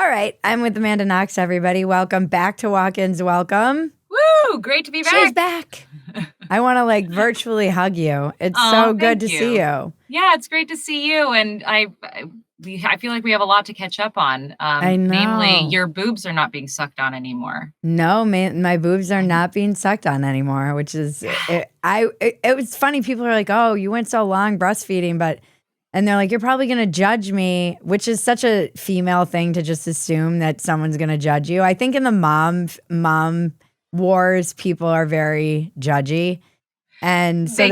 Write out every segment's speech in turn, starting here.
All right. I'm with Amanda Knox, everybody. Welcome back to Walk-Ins. Welcome. Woo! Great to be back. She's back. I want to virtually hug you. It's so good to see you. Yeah, it's great to see you. And I feel like we have a lot to catch up on. I know. Namely, your boobs are not being sucked on anymore. No, man, my boobs are not being sucked on anymore, which is, it was funny. People are like, oh, you went so long breastfeeding, and they're like, you're probably going to judge me, which is such a female thing to just assume that someone's going to judge you. I think in the mom wars, people are very judgy. And so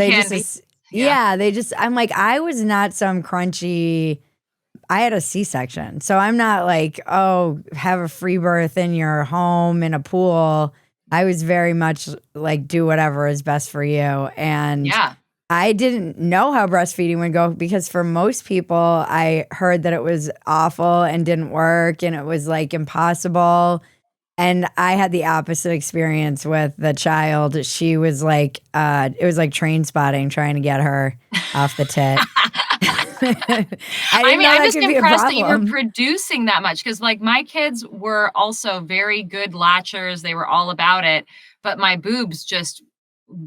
I'm like, I was not some crunchy, I had a C-section. So I'm not like, oh, have a free birth in your home in a pool. I was very much like, do whatever is best for you. And I didn't know how breastfeeding would go because for most people, I heard that it was awful and didn't work and it was like impossible. And I had the opposite experience with the child. She was like, it was like train spotting, trying to get her off the tit. I'm just impressed that you were producing that much because like my kids were also very good latchers. They were all about it, but my boobs just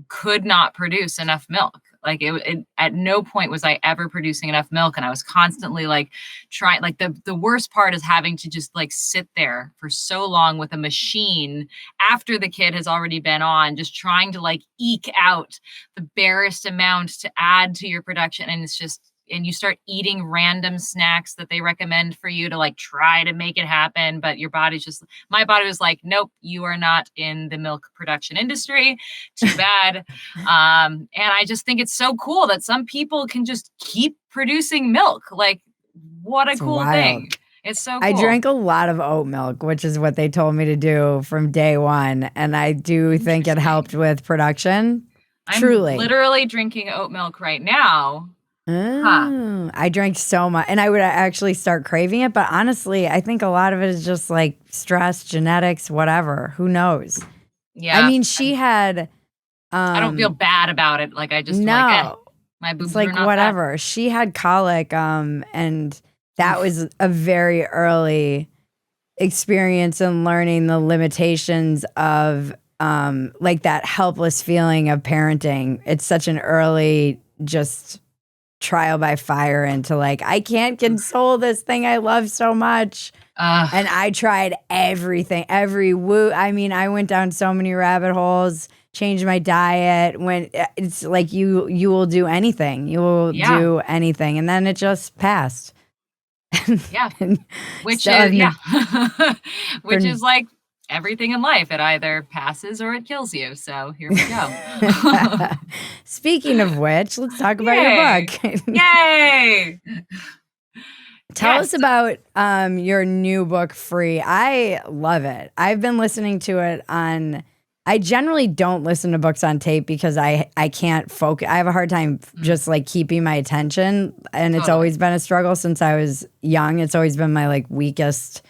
could not produce enough milk. Like it at no point was I ever producing enough milk. And I was constantly like trying, like the worst part is having to just like sit there for so long with a machine after the kid has already been on, just trying to like eke out the barest amount to add to your production. And it's just, and you start eating random snacks that they recommend for you to like try to make it happen. But your body's just, my body was like, nope, you are not in the milk production industry. Too bad. And I just think it's so cool that some people can just keep producing milk. Like what a cool thing. It's so cool. I drank a lot of oat milk, which is what they told me to do from day one. And I do think it helped with production. Truly. I'm literally drinking oat milk right now. I drank so much and I would actually start craving it. But honestly, I think a lot of it is just like stress, genetics, whatever. Who knows? Yeah. I mean, she had. I don't feel bad about it. Like I just my boobs it's like are not whatever. bad. She had colic, and that was a very early experience in learning the limitations of like that helpless feeling of parenting. It's such an early just trial by fire into like, I can't console this thing I love so much. And I tried everything, I mean, I went down so many rabbit holes, changed my diet. When it's like you will do anything. You will do anything. And then it just passed. Yeah. Which is like everything in life. It either passes or it kills you. So here we go. Speaking of which, let's talk about your book. Yay! Tell us about your new book, Free. I love it. I've been listening to it I generally don't listen to books on tape because I can't focus. I have a hard time just like keeping my attention. And it's always been a struggle since I was young. It's always been my like weakest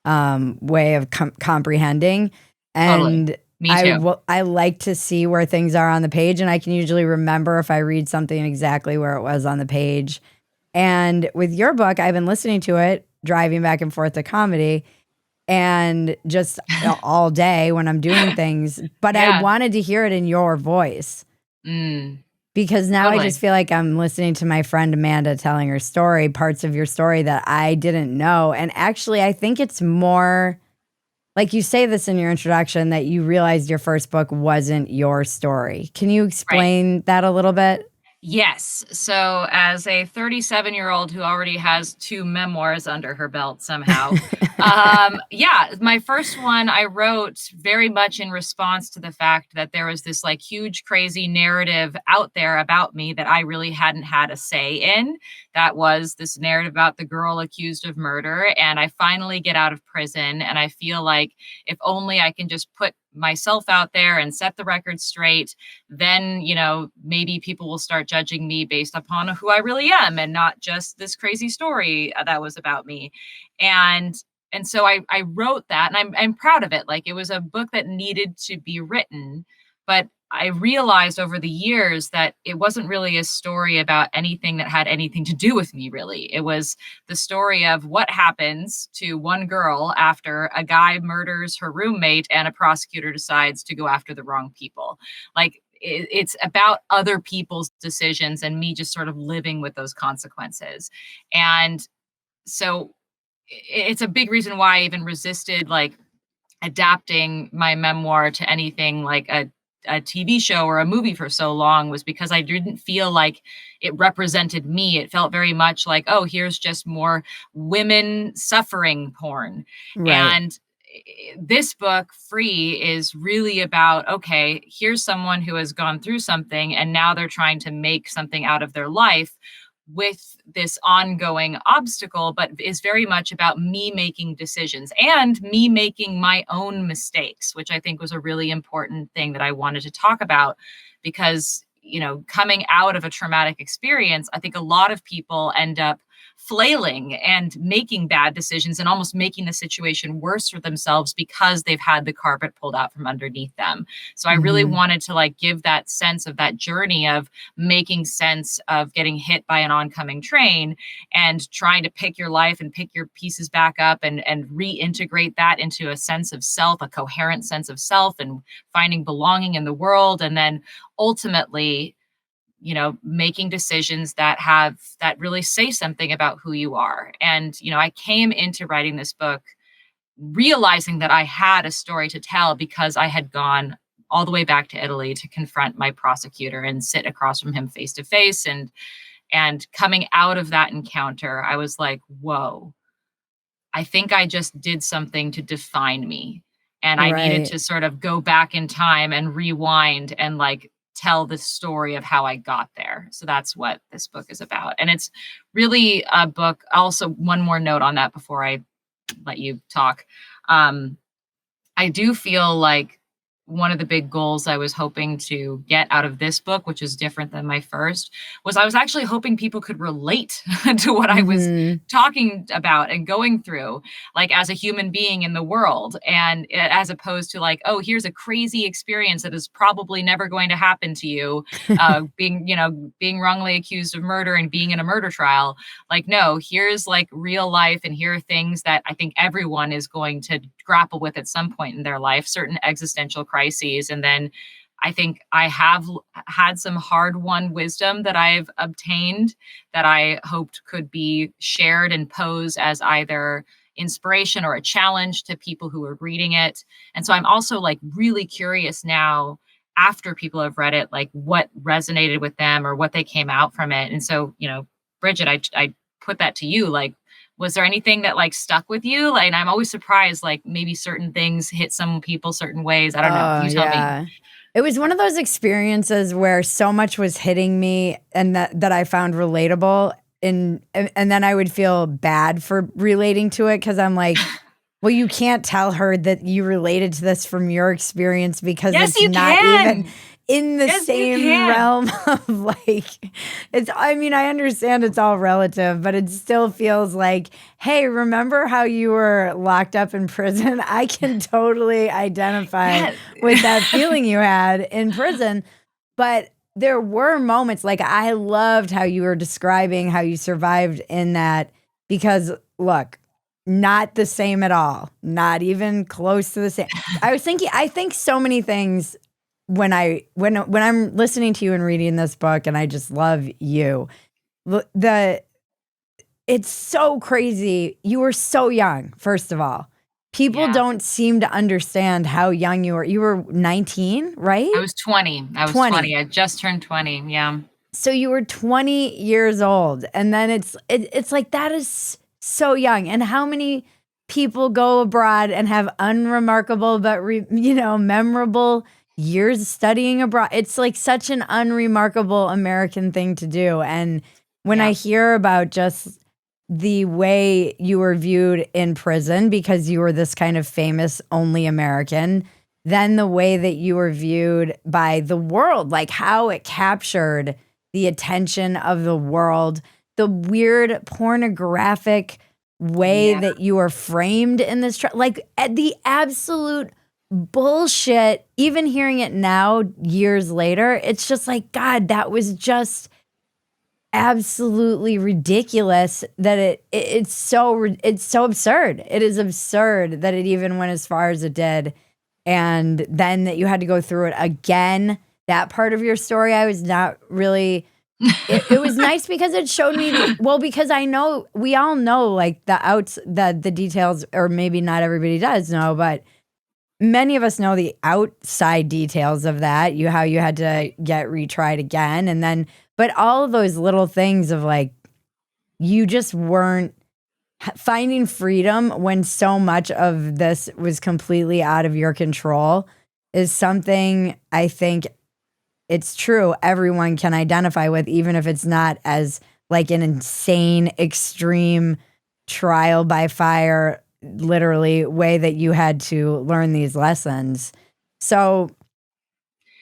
way of comprehending. And Me too. I like to see where things are on the page, and I can usually remember if I read something exactly where it was on the page. And with your book, I've been listening to it, driving back and forth to comedy, and just all day when I'm doing things. But I wanted to hear it in your voice. Because now I just feel like I'm listening to my friend Amanda telling her story, parts of your story that I didn't know. And actually, I think it's more like you say this in your introduction that you realized your first book wasn't your story. Can you explain that a little bit? Yes. So as a 37-year-old who already has 2 memoirs under her belt somehow, my first one I wrote very much in response to the fact that there was this like huge, crazy narrative out there about me that I really hadn't had a say in. That was this narrative about the girl accused of murder. And I finally get out of prison. And I feel like if only I can just put myself out there and set the record straight, then, maybe people will start judging me based upon who I really am and not just this crazy story that was about me. And so I wrote that, and I'm proud of it. Like it was a book that needed to be written, but I realized over the years that it wasn't really a story about anything that had anything to do with me, really. It was the story of what happens to one girl after a guy murders her roommate and a prosecutor decides to go after the wrong people. Like, it's about other people's decisions and me just sort of living with those consequences. And so it's a big reason why I even resisted like adapting my memoir to anything like a TV show or a movie for so long, was because I didn't feel like it represented me. It felt very much like, oh, here's just more women suffering porn. Right. And this book, Free, is really about, okay, here's someone who has gone through something and now they're trying to make something out of their life with this ongoing obstacle, but is very much about me making decisions and me making my own mistakes, which I think was a really important thing that I wanted to talk about. Because, coming out of a traumatic experience, I think a lot of people end up flailing and making bad decisions and almost making the situation worse for themselves because they've had the carpet pulled out from underneath them. So I really wanted to like give that sense of that journey of making sense of getting hit by an oncoming train and trying to pick your life and pick your pieces back up and reintegrate that into a sense of self, a coherent sense of self, and finding belonging in the world. And then ultimately, making decisions that really say something about who you are. And, I came into writing this book realizing that I had a story to tell because I had gone all the way back to Italy to confront my prosecutor and sit across from him face to face. And coming out of that encounter, I was like, whoa, I think I just did something to define me. And I needed Right. to sort of go back in time and rewind and like tell the story of how I got there. So that's what this book is about. And it's really a book. Also, one more note on that before I let you talk. I do feel like one of the big goals I was hoping to get out of this book, which is different than my first, was I was actually hoping people could relate to what I was talking about and going through, like as a human being in the world. And as opposed to like, oh, here's a crazy experience that is probably never going to happen to you, being wrongly accused of murder and being in a murder trial. Like, no, here's like real life. And here are things that I think everyone is going to grapple with at some point in their life, certain existential crises. And then I think I have had some hard-won wisdom that I've obtained that I hoped could be shared and pose as either inspiration or a challenge to people who are reading it. And so I'm also like really curious now, after people have read it, like what resonated with them or what they came out from it. And so, Bridget, I put that to you, like, was there anything that like stuck with you? Like, and I'm always surprised, like maybe certain things hit some people certain ways. I don't know. Oh, You tell me. yeah. It was one of those experiences where so much was hitting me and that I found relatable, and then I would feel bad for relating to it because I'm like, well, you can't tell her that you related to this from your experience because Yes, it's you not can. even in the Yes, you same can. realm of like, I understand it's all relative, but it still feels like, hey, remember how you were locked up in prison? I can totally identify Yes. with that feeling you had in prison. But there were moments, like I loved how you were describing how you survived in that, because look, not the same at all. Not even close to the same. I think so many things when I'm listening to you and reading this book, and I just love you. It's so crazy. You were so young, first of all. People Yeah. don't seem to understand how young you were. You were 19, right? I was 20. 20. I just turned 20. Yeah. So you were 20 years old, and then it's like that is so young. And how many people go abroad and have unremarkable but memorable years studying abroad? It's like such an unremarkable American thing to do. And when I hear about just the way you were viewed in prison because you were this kind of famous only American, then the way that you were viewed by the world, like how it captured the attention of the world, the weird pornographic way that you are framed in this, like at the absolute bullshit. Even hearing it now, years later, it's just like, God, that was just absolutely ridiculous that it's so absurd. It is absurd that it even went as far as it did. And then that you had to go through it again. That part of your story, I was not really. It was nice because it showed me. Because I know we all know like the details, or maybe not everybody does know, but many of us know the outside details of that. How you had to get retried again, and then, but all of those little things of like, you just weren't finding freedom when so much of this was completely out of your control is something I think it's true everyone can identify with, even if it's not as like an insane, extreme trial by fire, literally way that you had to learn these lessons. So,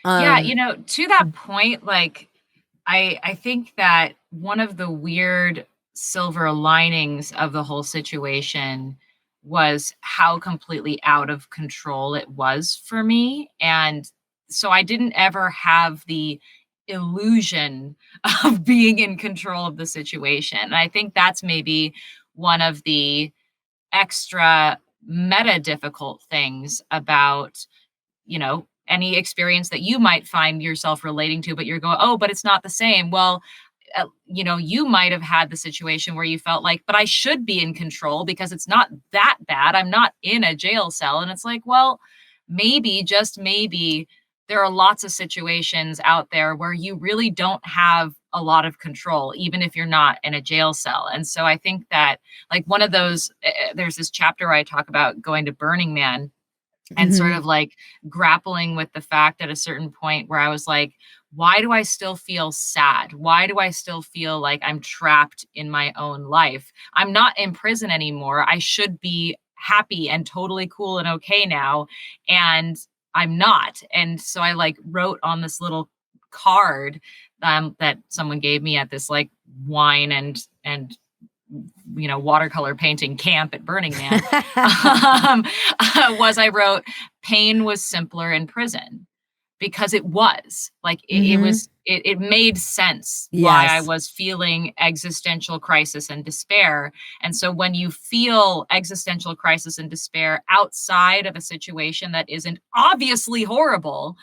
yeah, to that point, like I think that one of the weird silver linings of the whole situation was how completely out of control it was for me. And so I didn't ever have the illusion of being in control of the situation. And I think that's maybe one of the extra meta difficult things about, any experience that you might find yourself relating to, but you're going, oh, but it's not the same. Well, you might have had the situation where you felt like, but I should be in control because it's not that bad. I'm not in a jail cell. And it's like, well, maybe, just maybe, there are lots of situations out there where you really don't have a lot of control, even if you're not in a jail cell. And so I think that, like, one of those, there's this chapter where I talk about going to Burning Man and sort of like grappling with the fact at a certain point where I was like, why do I still feel sad? Why do I still feel like I'm trapped in my own life? I'm not in prison anymore. I should be happy and totally cool and okay now. And I'm not. And so I like wrote on this little card that someone gave me at this like wine and watercolor painting camp at Burning Man, I wrote, pain was simpler in prison, because it was like, it made sense why I was feeling existential crisis and despair. And so when you feel existential crisis and despair outside of a situation that isn't obviously horrible,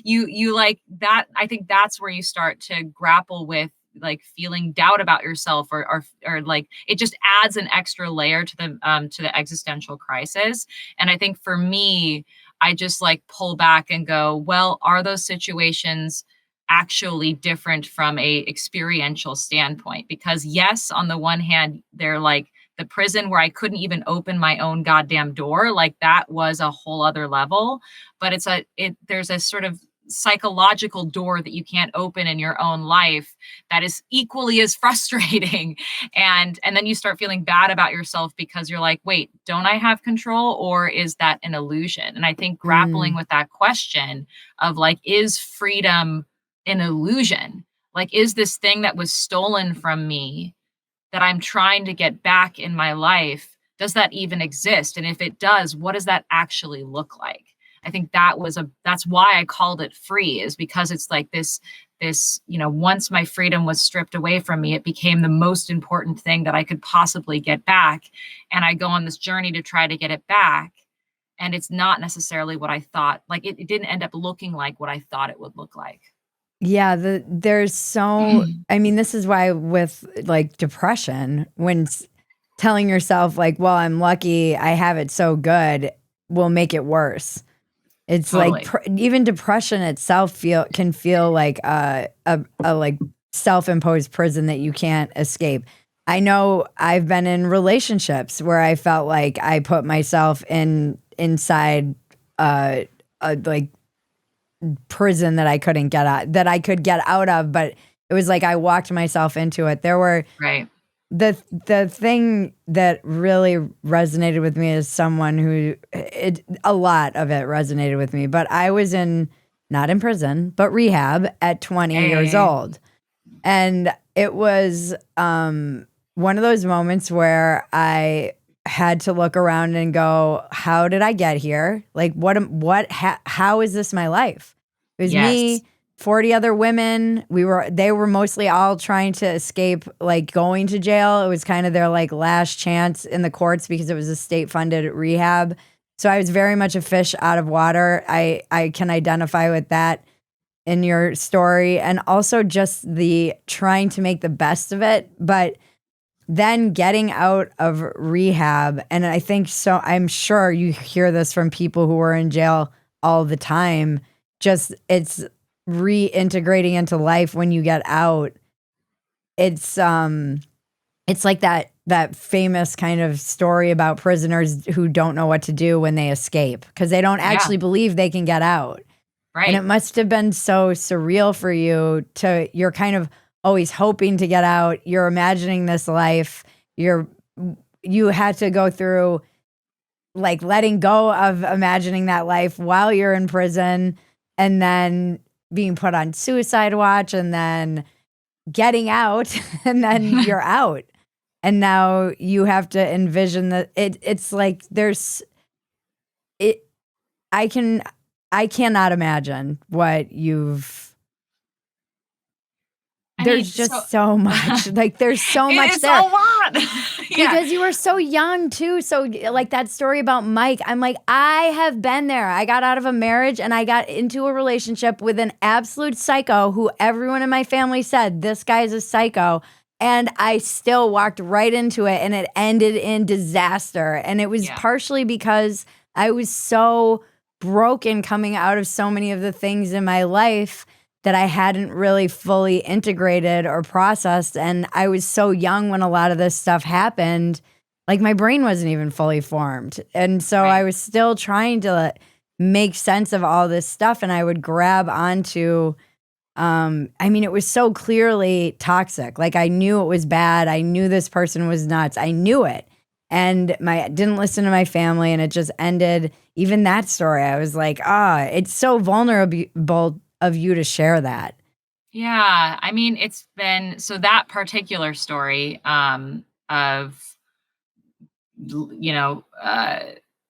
you like that. I think that's where you start to grapple with like feeling doubt about yourself, or like it just adds an extra layer to the existential crisis. And I think for me, I just like pull back and go, well, are those situations actually different from a experiential standpoint? Because yes, on the one hand, they're like the prison where I couldn't even open my own goddamn door. Like that was a whole other level, but there's a sort of psychological door that you can't open in your own life that is equally as frustrating. And then you start feeling bad about yourself because you're like, wait, don't I have control, or is that an illusion? And I think grappling with that question of like, is freedom an illusion? Like, is this thing that was stolen from me that I'm trying to get back in my life, does that even exist? And if it does, what does that actually look like? I think that's why I called it free, is because it's like this, once my freedom was stripped away from me, it became the most important thing that I could possibly get back. And I go on this journey to try to get it back. And it's not necessarily what I thought. Like it didn't end up looking like what I thought it would look like. Yeah, there's so, I mean, this is why with like depression, when telling yourself like, well, I'm lucky I have it so good, will make it worse. It's totally. Like even depression itself can feel like a like self-imposed prison that you can't escape. I know I've been in relationships where I felt like I put myself inside like prison that I couldn't get out, that I could get out of, but it was like I walked myself into it. There were the thing that really resonated with me as someone who a lot of it resonated with me, but I was not in prison, but rehab at 20 years old. And it was one of those moments where I had to look around and go, how did I get here? Like, how is this my life? It was me, 40 other women. They were mostly all trying to escape, like, going to jail. It was kind of their, like, last chance in the courts because it was a state-funded rehab. So I was very much a fish out of water. I can identify with that in your story, and also just the trying to make the best of it. But then getting out of rehab, and I think so, I'm sure you hear this from people who are in jail all the time, just it's reintegrating into life when you get out. It's like that famous kind of story about prisoners who don't know what to do when they escape because they don't actually believe they can get out. Right. And it must have been so surreal for you you're kind of always hoping to get out. You're imagining this life. You had to go through, like, letting go of imagining that life while you're in prison, and then being put on suicide watch, and then getting out, and then you're out. And now you have to envision that it's like I cannot imagine what there's just so much. Like, there's so much there. It's a lot. Because you were so young too. So, like, that story about Mike, I'm like, I have been there. I got out of a marriage and I got into a relationship with an absolute psycho who everyone in my family said, this guy's a psycho. And I still walked right into it, and it ended in disaster. And it was partially because I was so broken coming out of so many of the things in my life that I hadn't really fully integrated or processed. And I was so young when a lot of this stuff happened. Like, my brain wasn't even fully formed. And so I was still trying to make sense of all this stuff. And I would grab onto, it was so clearly toxic. Like, I knew it was bad. I knew this person was nuts. I knew it. And didn't listen to my family, and it just ended. Even that story, I was like, it's so vulnerable of you to share that. Yeah. I mean, it's been, so that particular story of,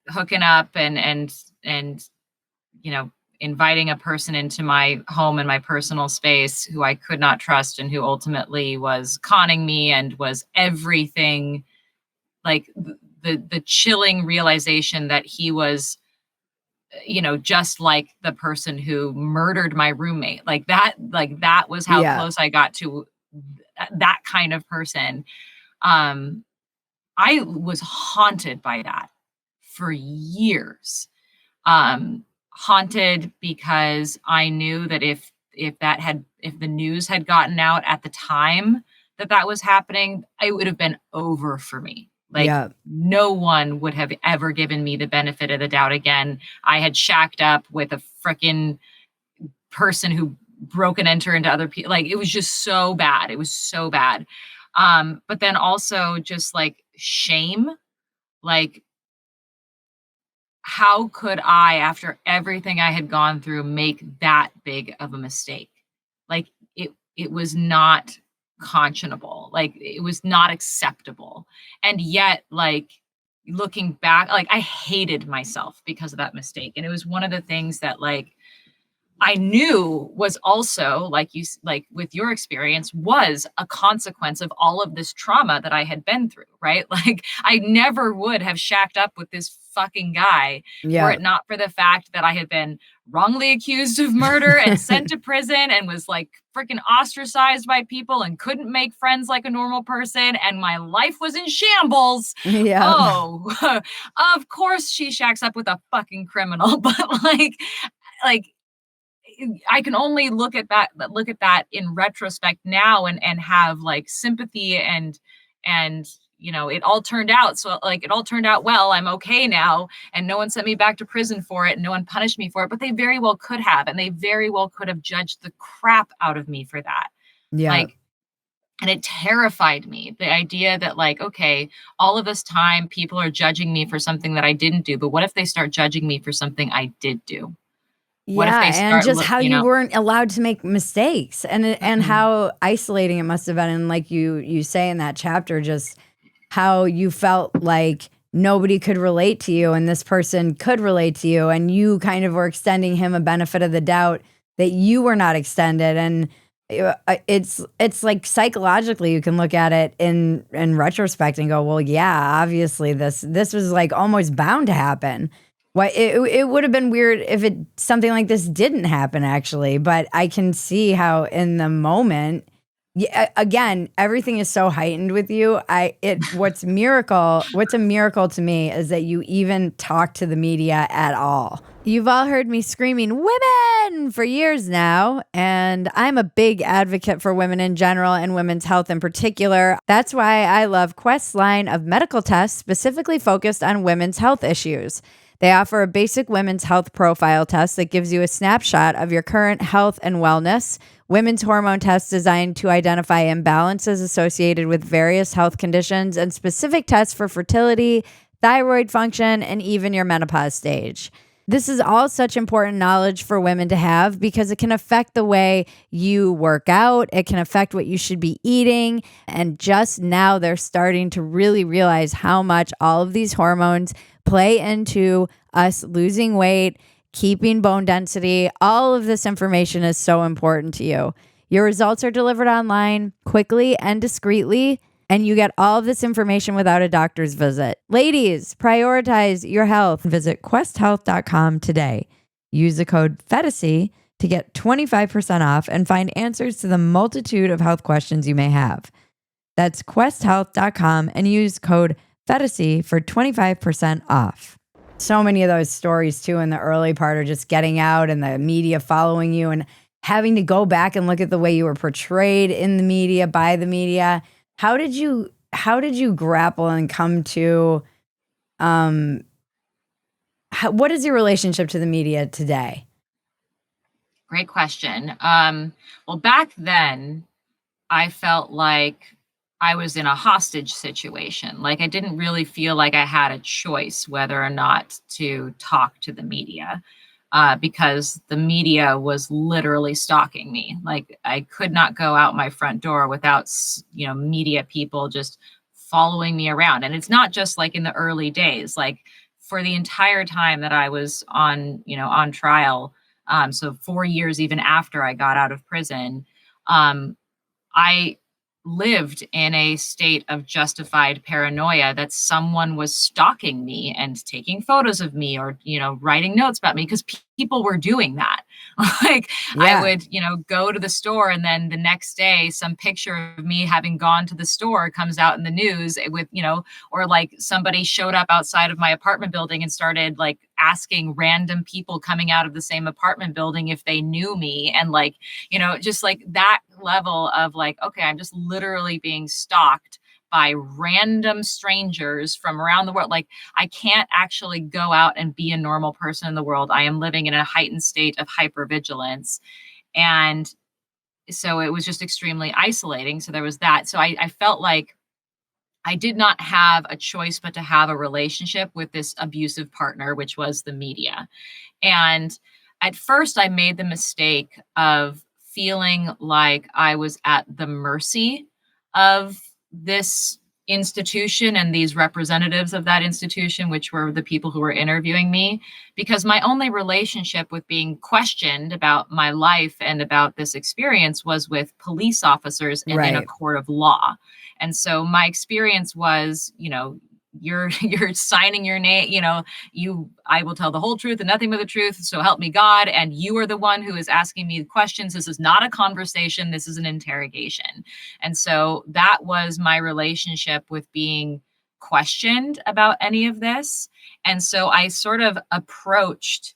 hooking up and, inviting a person into my home and my personal space who I could not trust, and who ultimately was conning me and was everything, like the chilling realization that he was, just like the person who murdered my roommate. Like that was how close I got to that kind of person. I was haunted by that for years. Haunted because I knew that if the news had gotten out at the time that was happening, it would have been over for me. Like, no one would have ever given me the benefit of the doubt again. I had shacked up with a frickin' person who broke and entered into other people. Like, it was just so bad. It was so bad. But then also just, like, shame. Like, how could I, after everything I had gone through, make that big of a mistake? Like, it was not conscionable. Like, it was not acceptable. And yet, like, looking back, like, I hated myself because of that mistake. And it was one of the things that, like, I knew was also, like with your experience, was a consequence of all of this trauma that I had been through, right? Like, I never would have shacked up with this fucking guy were it not for the fact that I had been wrongly accused of murder and sent to prison and was, like, freaking ostracized by people and couldn't make friends like a normal person, and my life was in shambles. Oh, of course she shacks up with a fucking criminal. But like I can only look at that in retrospect now and have, like, sympathy and it all turned out. So, like, it all turned out well. I'm okay now, and no one sent me back to prison for it, and no one punished me for it, but they very well could have, and they very well could have judged the crap out of me for that. Like, and it terrified me, the idea that, like, okay, all of this time people are judging me for something that I didn't do, but what if they start judging me for something I did do? What if they start, and just how you weren't allowed to make mistakes, and how isolating it must have been. And like you say in that chapter, just how you felt like nobody could relate to you and this person could relate to you, and you kind of were extending him a benefit of the doubt that you were not extended. And it's like psychologically you can look at it in retrospect and go, well, yeah, obviously this was like almost bound to happen. Why it would have been weird if something like this didn't happen, actually, but I can see how in the moment, yeah, again, everything is so heightened with you. What's a miracle to me is that you even talk to the media at all. You've all heard me screaming women for years now, and I'm a big advocate for women in general and women's health in particular. That's why I love Quest's line of medical tests specifically focused on women's health issues. They offer a basic women's health profile test that gives you a snapshot of your current health and wellness, women's hormone tests designed to identify imbalances associated with various health conditions, and specific tests for fertility, thyroid function, and even your menopause stage. This is all such important knowledge for women to have because it can affect the way you work out. It can affect what you should be eating. And just now they're starting to really realize how much all of these hormones play into us losing weight, keeping bone density. All of this information is so important to you. Your results are delivered online quickly and discreetly, and you get all of this information without a doctor's visit. Ladies, prioritize your health. Visit questhealth.com today. Use the code Phetasy to get 25% off and find answers to the multitude of health questions you may have. That's questhealth.com and use code Phetasy for 25% off. So many of those stories too in the early part are just getting out and the media following you and having to go back and look at the way you were portrayed in the media, by the media. How did you grapple and come to what is your relationship to the media today? Great question. Well, back then I felt like I was in a hostage situation. Like I didn't really feel like I had a choice whether or not to talk to the media, because the media was literally stalking me. Like I could not go out my front door without, media people just following me around. And it's not just like in the early days, like for the entire time that I was on trial. So 4 years, even after I got out of prison, I lived in a state of justified paranoia that someone was stalking me and taking photos of me or, writing notes about me because people were doing that. Like I would, go to the store and then the next day some picture of me having gone to the store comes out in the news with, or like somebody showed up outside of my apartment building and started like asking random people coming out of the same apartment building if they knew me. And like, just like that level of like, okay, I'm just literally being stalked by random strangers from around the world. Like I can't actually go out and be a normal person in the world. I am living in a heightened state of hypervigilance. And so it was just extremely isolating. So there was that. So I felt like I did not have a choice but to have a relationship with this abusive partner, which was the media. And at first I made the mistake of feeling like I was at the mercy of this institution and these representatives of that institution, which were the people who were interviewing me, because my only relationship with being questioned about my life and about this experience was with police officers and in a court of law. And so my experience was, you're signing your name, I will tell the whole truth and nothing but the truth. So help me God. And you are the one who is asking me questions. This is not a conversation. This is an interrogation. And so that was my relationship with being questioned about any of this. And so I sort of approached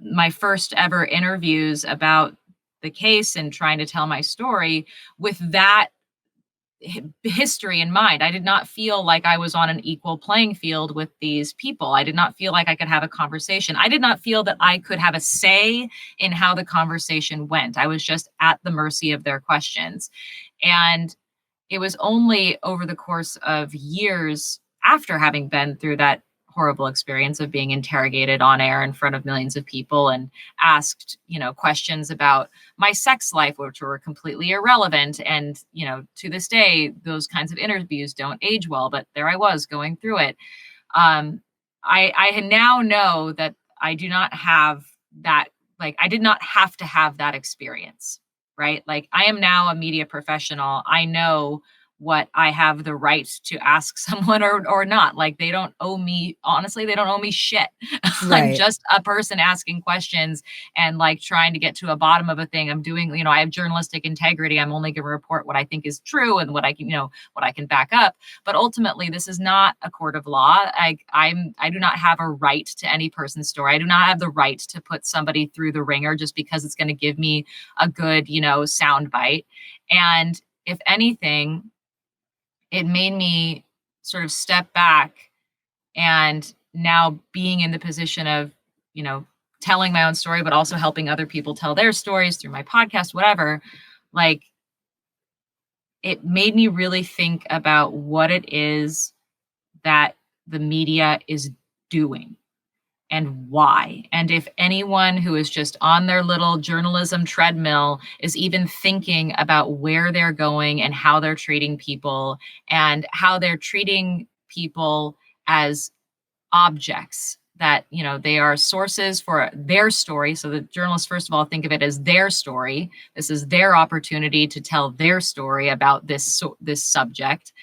my first ever interviews about the case and trying to tell my story with that history in mind. I did not feel like I was on an equal playing field with these people. I did not feel like I could have a conversation. I did not feel that I could have a say in how the conversation went. I was just at the mercy of their questions. And it was only over the course of years after having been through that horrible experience of being interrogated on air in front of millions of people and asked, questions about my sex life, which were completely irrelevant. And, to this day, those kinds of interviews don't age well, but there I was going through it. I now know that I do not have that, like, I did not have to have that experience, right? Like, I am now a media professional. I know what I have the right to ask someone or not. Like, they don't owe me, honestly, they don't owe me shit. I'm Right. just a person asking questions and like trying to get to a bottom of a thing. I'm doing, I have journalistic integrity. I'm only going to report what I think is true and what I can, what I can back up. But ultimately, this is not a court of law. I do not have a right to any person's story. I do not have the right to put somebody through the ringer just because it's going to give me a good, sound bite. And if anything, it made me sort of step back, and now being in the position of, telling my own story, but also helping other people tell their stories through my podcast, whatever, like, it made me really think about what it is that the media is doing and why. And if anyone who is just on their little journalism treadmill is even thinking about where they're going and how they're treating people and how they're treating people as objects, that they are sources for their story. So the journalists, first of all, think of it as their story. This is their opportunity to tell their story about this subject,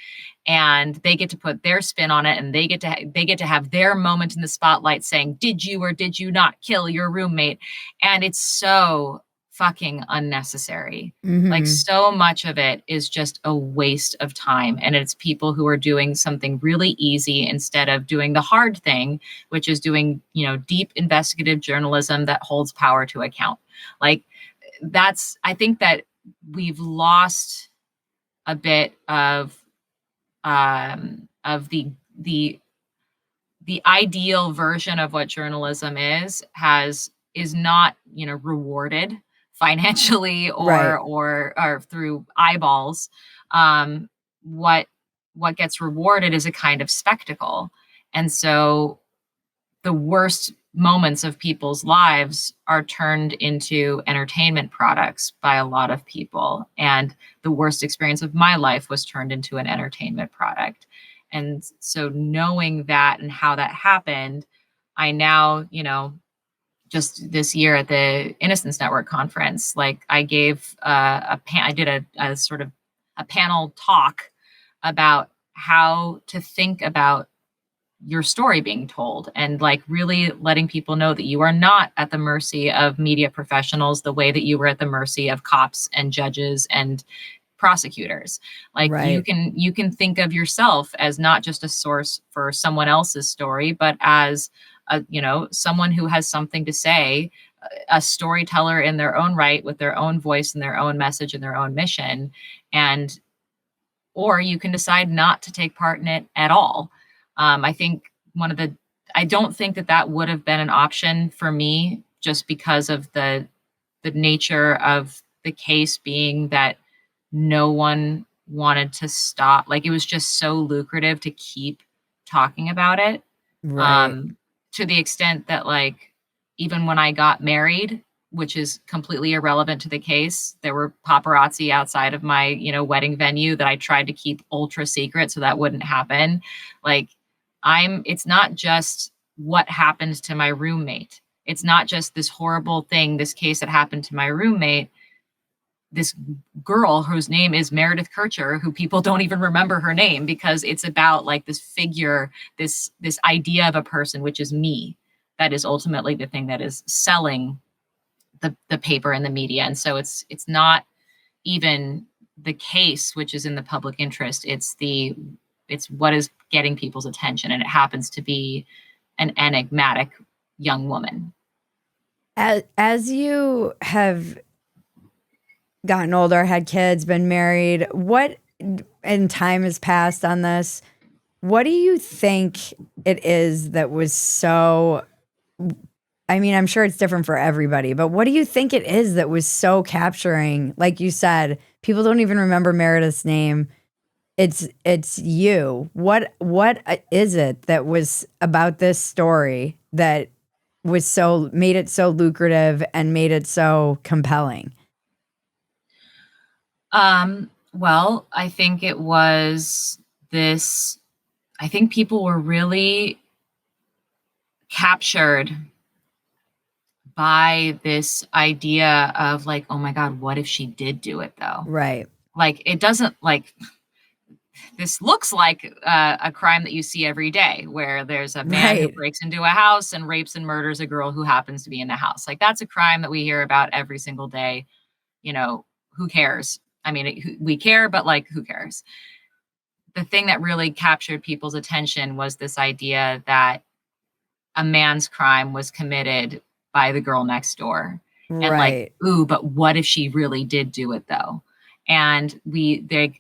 and they get to put their spin on it, and they get to have their moment in the spotlight saying, did you or did you not kill your roommate? And it's so fucking unnecessary. Like, so much of it is just a waste of time, and it's people who are doing something really easy instead of doing the hard thing, which is doing, deep investigative journalism that holds power to account. Like, I think that we've lost a bit of the ideal version of what journalism is not, rewarded financially Right. or through eyeballs. What gets rewarded is a kind of spectacle. And so the worst moments of people's lives are turned into entertainment products by a lot of people. And the worst experience of my life was turned into an entertainment product. And so knowing that and how that happened, I now, just this year at the Innocence Network conference, like, I gave I did a sort of a panel talk about how to think about your story being told, and like really letting people know that you are not at the mercy of media professionals the way that you were at the mercy of cops and judges and prosecutors. Like, Right. you can think of yourself as not just a source for someone else's story, but as someone who has something to say, a storyteller in their own right, with their own voice and their own message and their own mission. And or you can decide not to take part in it at all. I think I don't think that would have been an option for me, just because of the nature of the case being that no one wanted to stop. Like, it was just so lucrative to keep talking about it. Right. To the extent that, like, even when I got married, which is completely irrelevant to the case, there were paparazzi outside of my, wedding venue that I tried to keep ultra secret so that wouldn't happen. Like, it's not just what happened to my roommate. It's not just this horrible thing, this case that happened to my roommate. This girl whose name is Meredith Kircher, who people don't even remember her name, because it's about like this figure, this idea of a person, which is me. That is ultimately the thing that is selling the paper and the media. And so it's not even the case, which is in the public interest. It's what is getting people's attention. And it happens to be an enigmatic young woman. As you have gotten older, had kids, been married, and time has passed on this, what do you think it is that was so, I mean, I'm sure it's different for everybody, but what do you think it is that was so capturing? Like you said, people don't even remember Meredith's name. it's you. What is it that was about this story that made it so lucrative and made it so compelling? Well, I think it was this. I think people were really captured by this idea of like, oh my God, what if she did do it though? Right. Like, it doesn't like this looks like a crime that you see every day where there's a man who Right. breaks into a house and rapes and murders a girl who happens to be in the house. Like, that's a crime that we hear about every single day. You know, who cares? I mean, we care, but like, who cares? The thing that really captured people's attention was this idea that a man's crime was committed by the girl next door. And like, Right. ooh, but what if she really did do it though? And it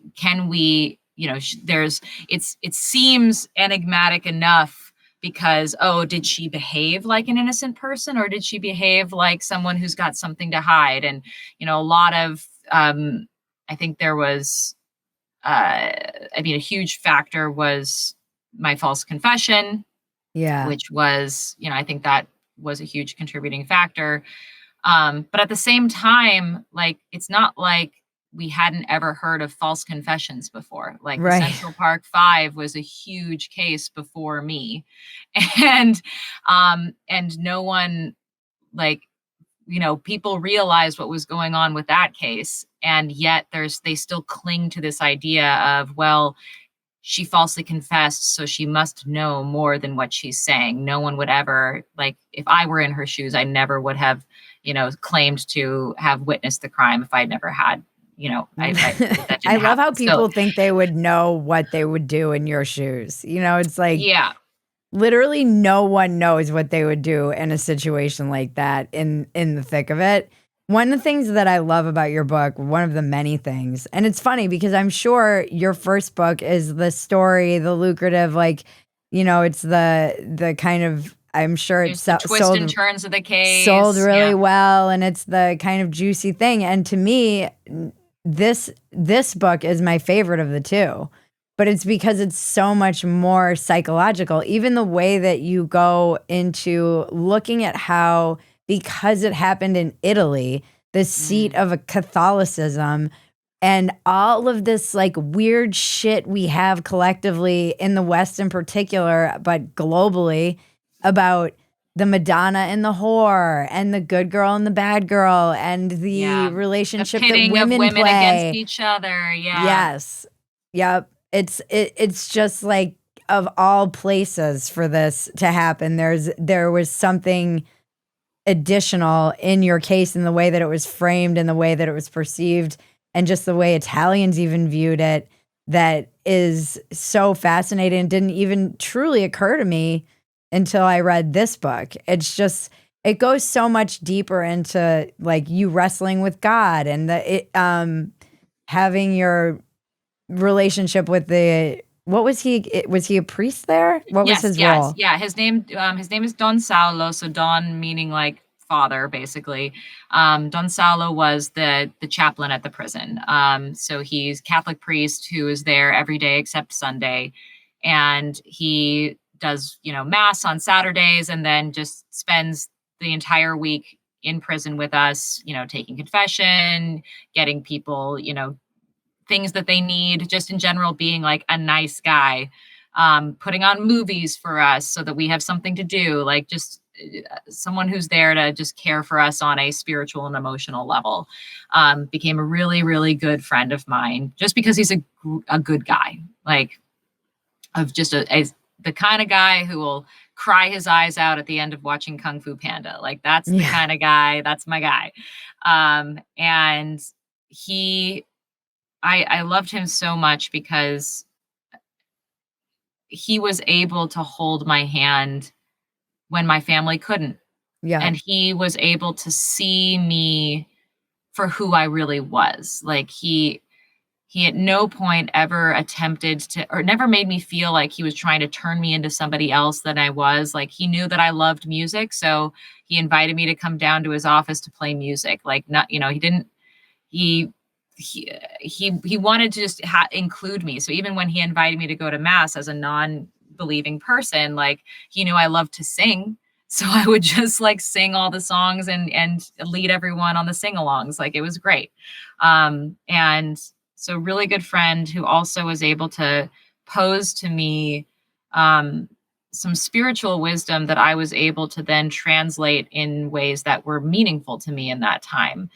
seems enigmatic enough because, oh, did she behave like an innocent person or did she behave like someone who's got something to hide? And, a lot of, I think there was, a huge factor was my false confession, Yeah. which was, I think that was a huge contributing factor. But at the same time, like, it's not like we hadn't ever heard of false confessions before. Like the Right. Central Park Five was a huge case before me. And no one, like, people realized what was going on with that case. And yet they still cling to this idea of, well, she falsely confessed, so she must know more than what she's saying. No one would ever, like, if I were in her shoes, I never would have, claimed to have witnessed the crime if I'd never had, that I didn't love how happen. So, people think they would know what they would do in your shoes. It's like yeah. literally no one knows what they would do in a situation like that in the thick of it. One of the things that I love about your book, one of the many things, and it's funny because I'm sure your first book is the story, the lucrative, like, it's the kind of, I'm sure it's There's the twist and sold turns of the sold case. really Yeah. well, and it's the kind of juicy thing. And to me, this book is my favorite of the two, but it's because it's so much more psychological. Even the way that you go into looking at how, because it happened in Italy, the seat of a Catholicism, and all of this like weird shit we have collectively in the West in particular, but globally, about the Madonna and the whore and the good girl and the bad girl and the Yeah. The relationship that pitting of women women against play. each other. Yeah. Yes. Yep. It's just like, of all places for this to happen, there was something additional in your case, in the way that it was framed, in the way that it was perceived, and just the way Italians even viewed it, that is so fascinating. It didn't even truly occur to me until I read this book. It's just, it goes so much deeper into like you wrestling with God and having your relationship with what was he? Was he a priest there? What was his role? Yeah. His name is Don Saulo. So Don meaning like father, basically. Don Saulo was the chaplain at the prison. So he's Catholic priest who is there every day except Sunday, and he does mass on Saturdays, and then just spends the entire week in prison with us. Taking confession, getting people things that they need, just in general, being like a nice guy, putting on movies for us so that we have something to do, like just someone who's there to just care for us on a spiritual and emotional level. Became a really, really good friend of mine just because he's a good guy, like of just the kind of guy who will cry his eyes out at the end of watching Kung Fu Panda. Like that's the kind of guy, that's my guy. And I loved him so much because he was able to hold my hand when my family couldn't. Yeah. And he was able to see me for who I really was. Like he at no point ever attempted to, or never made me feel like he was trying to turn me into somebody else than I was. Like he knew that I loved music. So he invited me to come down to his office to play music. Like not, he he wanted to just include me. So even when he invited me to go to mass as a non-believing person, like, he knew I loved to sing. So I would just like sing all the songs and lead everyone on the sing-alongs. Like, it was great. And so really good friend who also was able to pose to me um, some spiritual wisdom that I was able to then translate in ways that were meaningful to me in that time.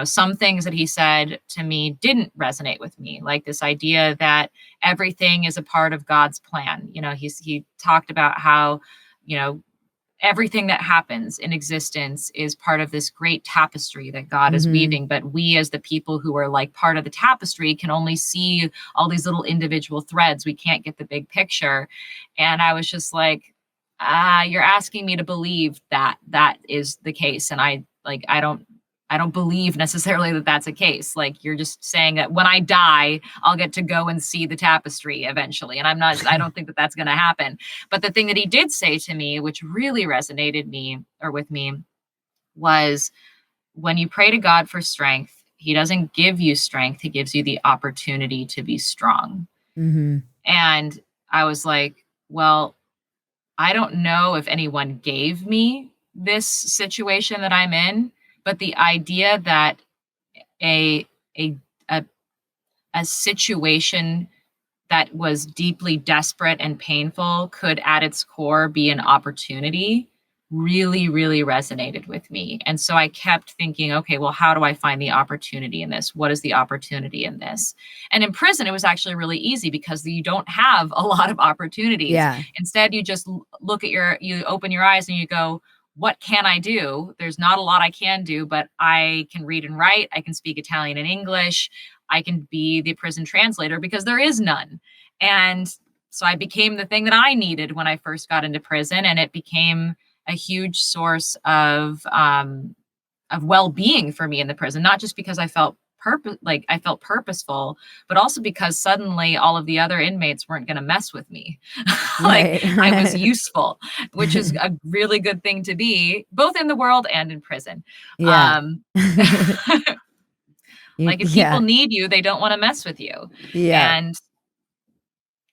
Some things that he said to me didn't resonate with me, like this idea that everything is a part of God's plan. He talked about how, everything that happens in existence is part of this great tapestry that God is weaving. But we, as the people who are like part of the tapestry, can only see all these little individual threads. We can't get the big picture. And I was just like, you're asking me to believe that that is the case. And I don't believe necessarily that that's a case. Like, you're just saying that when I die, I'll get to go and see the tapestry eventually. And I don't think that that's going to happen. But the thing that he did say to me, which really resonated with me, was when you pray to God for strength, he doesn't give you strength. He gives you the opportunity to be strong. And I was like, well, I don't know if anyone gave me this situation that I'm in, but the idea that a a a, a situation that was deeply desperate and painful could at its core be an opportunity really, really resonated with me. And so I kept thinking, okay, well, how do I find the opportunity in this? What is the opportunity in this? And in prison, it was actually really easy because you don't have a lot of opportunities. Yeah. Instead, you just you open your eyes and you go, what can I do? There's not a lot I can do, but I can read and write. I can speak Italian and English. I can be the prison translator because there is none. And so I became the thing that I needed when I first got into prison, and it became a huge source of well-being for me in the prison, not just because I felt purposeful, but also because suddenly all of the other inmates weren't going to mess with me. Like, I was useful, which is a really good thing to be, both in the world and in prison. Yeah. Like, if people need you, they don't want to mess with you. Yeah. And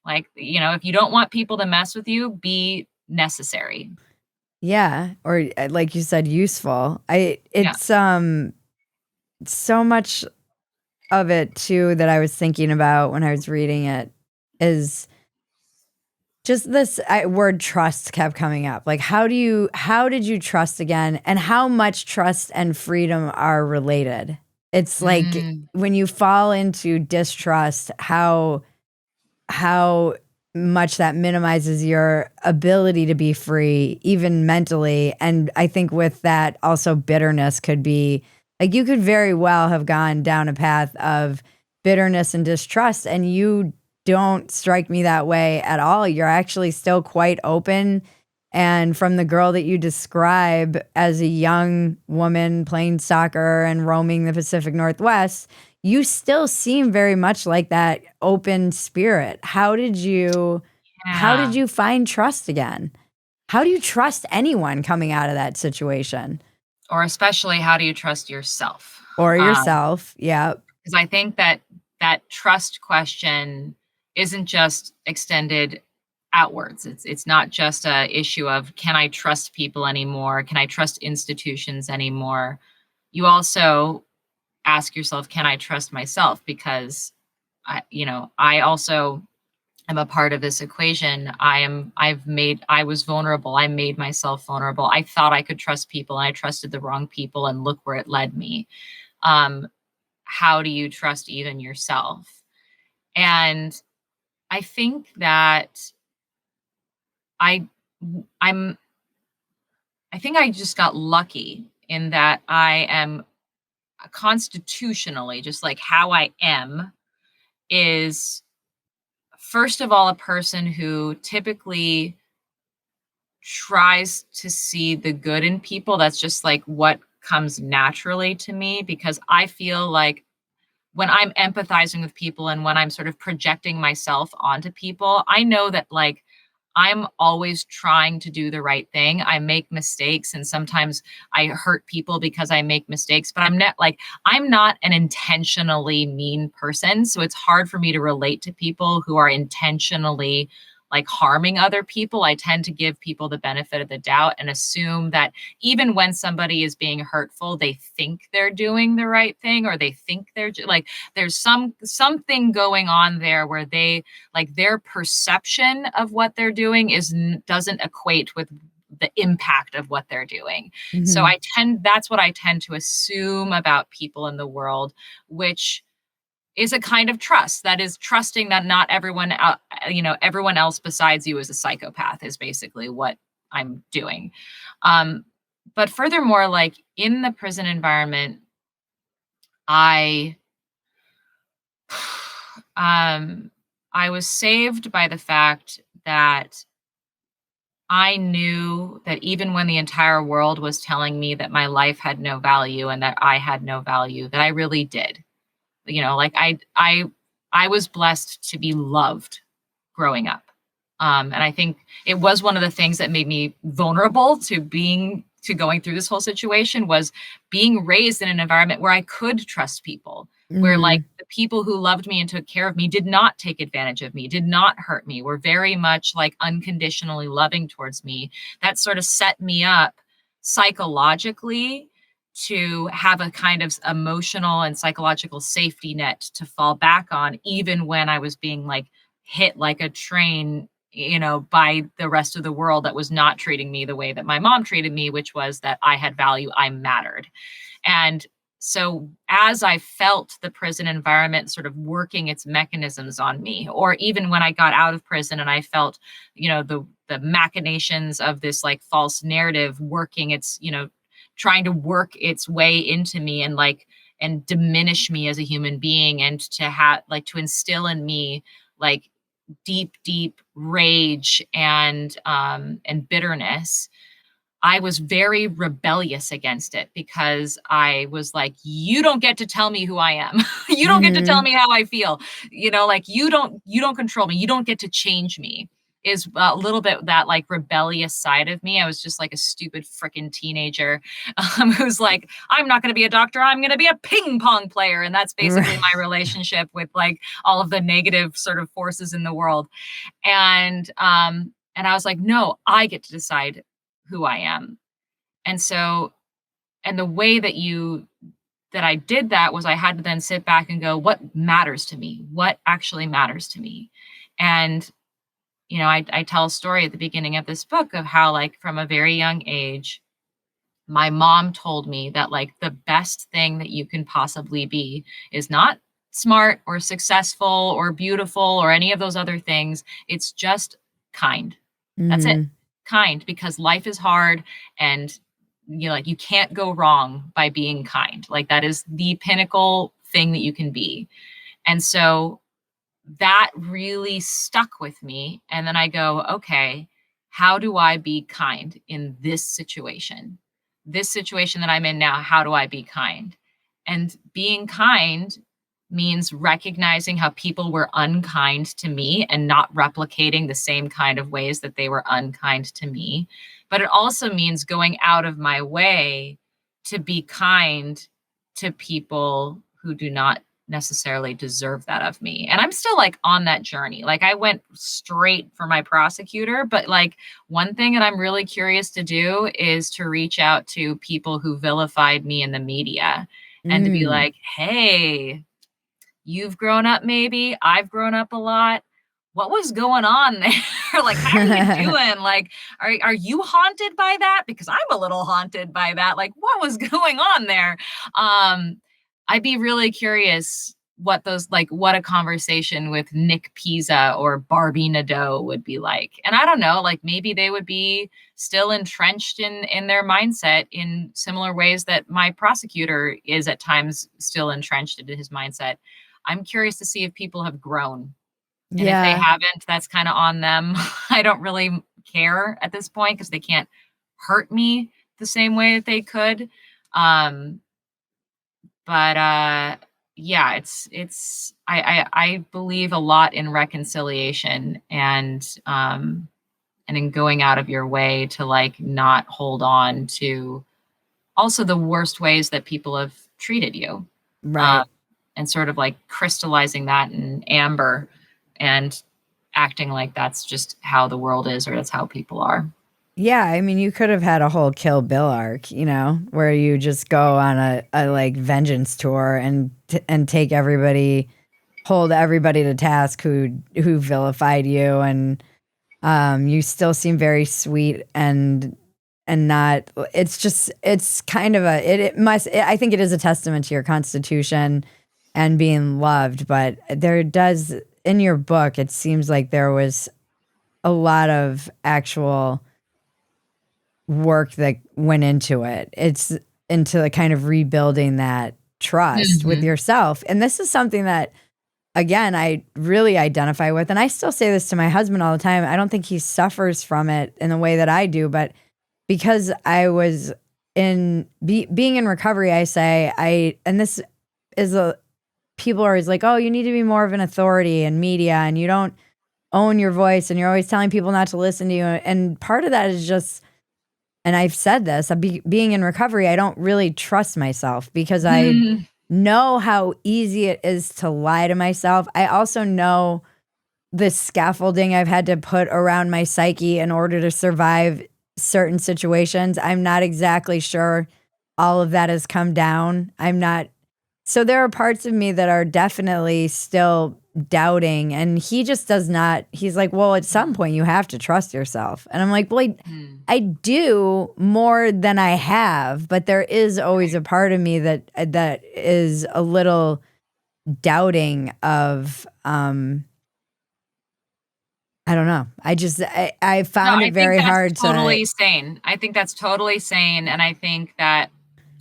like, if you don't want people to mess with you, be necessary. Yeah. Or like you said, useful. It's so much of it too that I was thinking about when I was reading it is just this word trust kept coming up. Like, how did you trust again? And how much trust and freedom are related? It's like when you fall into distrust, how much that minimizes your ability to be free, even mentally. And I think with that, also bitterness could be like, you could very well have gone down a path of bitterness and distrust, and you don't strike me that way at all. You're actually still quite open. And from the girl that you describe as a young woman playing soccer and roaming the Pacific Northwest, you still seem very much like that open spirit. How did you find trust again? How do you trust anyone coming out of that situation? Or especially, how do you trust yourself? Or yourself, yeah. Because I think that trust question isn't just extended outwards. It's not just a issue of, can I trust people anymore? Can I trust institutions anymore? You also ask yourself, can I trust myself? Because I also am a part of this equation. I was vulnerable. I made myself vulnerable. I thought I could trust people, and I trusted the wrong people, and look where it led me. How do you trust even yourself? And I think that I'm I think I just got lucky in that I am constitutionally, just like how I am, is first of all a person who typically tries to see the good in people. That's just like what comes naturally to me, because I feel like when I'm empathizing with people and when I'm sort of projecting myself onto people, I know that like I'm always trying to do the right thing. I make mistakes and sometimes I hurt people because I make mistakes, but I'm not an intentionally mean person. So it's hard for me to relate to people who are intentionally like harming other people. I tend to give people the benefit of the doubt and assume that even when somebody is being hurtful, they think they're doing the right thing, or they think like there's something going on there where they like their perception of what they're doing doesn't equate with the impact of what they're doing. So Mhm. that's what I tend to assume about people in the world, which is a kind of trust. That is trusting that not everyone out, everyone else besides you is a psychopath is basically what I'm doing. Um, but furthermore, like in the prison environment, I um I was saved by the fact that I knew that even when the entire world was telling me that my life had no value and that I had no value, that I really did. Like I was blessed to be loved growing up. And I think it was one of the things that made me vulnerable to going through this whole situation was being raised in an environment where I could trust people, where like Mm. the people who loved me and took care of me did not take advantage of me, did not hurt me, were very much like unconditionally loving towards me. That sort of set me up psychologically to have a kind of emotional and psychological safety net to fall back on, even when I was being like hit like a train, by the rest of the world that was not treating me the way that my mom treated me, which was that I had value, I mattered. And so as I felt the prison environment sort of working its mechanisms on me, or even when I got out of prison and I felt, the machinations of this like false narrative working trying to work its way into me and diminish me as a human being, and to instill in me like deep rage and bitterness. I was very rebellious against it because I was like, you don't get to tell me who I am. You don't get to tell Mhm. me how I feel. Like you don't control me. You don't get to change me. Is a little bit that like rebellious side of me. I was just like a stupid freaking teenager who's like, I'm not going to be a doctor. I'm going to be a ping pong player. And that's basically Right. my relationship with like all of the negative sort of forces in the world. And I was like, no, I get to decide who I am. And so, and the way that I did that was I had to then sit back and go, what matters to me? What actually matters to me? And, I tell a story at the beginning of this book of how, like, from a very young age, my mom told me that, like, the best thing that you can possibly be is not smart or successful or beautiful or any of those other things. It's just kind. That's it. Mm. Kind, because life is hard and like you can't go wrong by being kind. Like that is the pinnacle thing that you can be. And so that really stuck with me. And then I go, okay, how do I be kind in this situation? This situation that I'm in now, how do I be kind? And being kind means recognizing how people were unkind to me and not replicating the same kind of ways that they were unkind to me. But it also means going out of my way to be kind to people who do not necessarily deserve that of me. And I'm still like on that journey. Like I went straight for my prosecutor, but like one thing that I'm really curious to do is to reach out to people who vilified me in the media and to be Mm. like, "Hey, you've grown up maybe. I've grown up a lot. What was going on there? Like, how are you doing? Like, are you haunted by that? Because I'm a little haunted by that. Like, what was going on there?" I'd be really curious what a conversation with Nick Pisa or Barbie Nadeau would be like. And I don't know, like maybe they would be still entrenched in their mindset in similar ways that my prosecutor is at times still entrenched into his mindset. I'm curious to see if people have grown. And if they Yeah. haven't, that's kind of on them. I don't really care at this point because they can't hurt me the same way that they could. Um, but yeah, I believe a lot in reconciliation and and in going out of your way to like not hold on to also the worst ways that people have treated you. Um, Right. and sort of like crystallizing that in amber and acting like that's just how the world is or that's how people are. Yeah, I mean, you could have had a whole Kill Bill arc, where you just go on a like vengeance tour and take everybody, hold everybody to task who vilified you, and you still seem very sweet and not. It's kind of I think it is a testament to your constitution and being loved, but there does in your book it seems like there was a lot of actual work that went into it. It's into the kind of rebuilding that trust with Mhm. yourself. And this is something that, again, I really identify with. And I still say this to my husband all the time. I don't think he suffers from it in the way that I do, but because I was being in recovery, I say, and this is people are always like, oh, you need to be more of an authority in media and you don't own your voice and you're always telling people not to listen to you. And part of that is just, and I've said this, being in recovery, I don't really trust myself because I Mhm. know how easy it is to lie to myself. I also know the scaffolding I've had to put around my psyche in order to survive certain situations. I'm not exactly sure all of that has come down. I'm not. So there are parts of me that are definitely still doubting. And he just does not. He's like, well, at some point you have to trust yourself. And I'm like, well, Mhm. I do more than I have, but there is always a part of me that is a little doubting of I don't know. I No, found I it think very that's hard to. totally sane. I think that's totally sane, and I think that